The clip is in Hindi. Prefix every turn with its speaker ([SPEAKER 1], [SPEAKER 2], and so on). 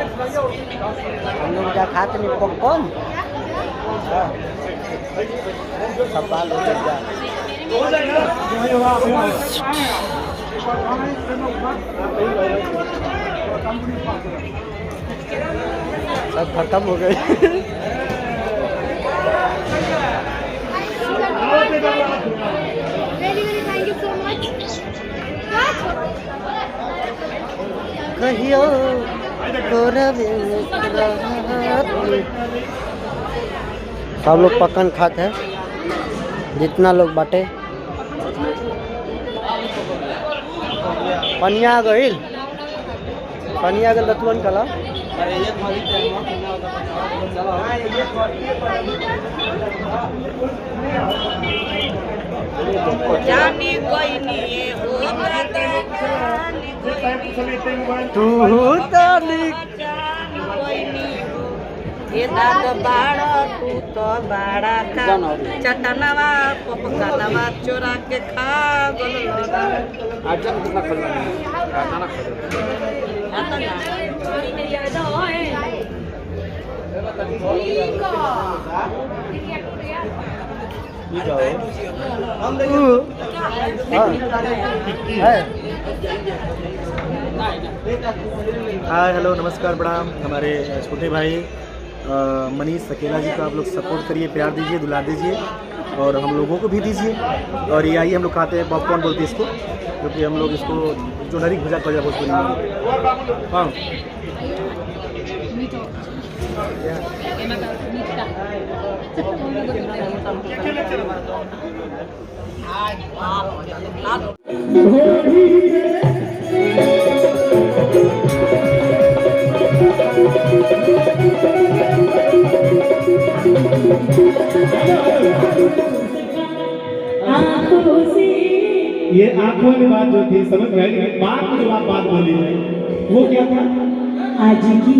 [SPEAKER 1] हम लोग जा खाते नहीं पॉपकॉर्न सब बाल हो जा सब खत्म हो गए। कहियो सब लोग पकन खाते हैं जितना लोग बाटे। पनिया गईल दतवन कला
[SPEAKER 2] जानी कोई नहीं
[SPEAKER 1] तू
[SPEAKER 2] ये दाद बाड़ा तू तो बाड़ा का चटनवा पपकनवा चोरा के खा गोलना
[SPEAKER 3] आज जब कितना खरीदना खाना
[SPEAKER 2] आता ना मेरी याद है
[SPEAKER 4] हाय हेलो नमस्कार प्रणाम। हमारे छोटे भाई मनीष सकेला जी का आप लोग सपोर्ट करिए, प्यार दीजिए, दुलार दीजिए और हम लोगों को भी दीजिए। और ये आइए हम लोग खाते हैं पॉपकॉर्न बोलते हैं इसको, क्योंकि हम लोग इसको जो नरी भुजा भुजा बोलते हैं। हाँ
[SPEAKER 5] ये आंखों में बात जो थी समझ रहे बात में जो बात बोली है वो क्या था? आज की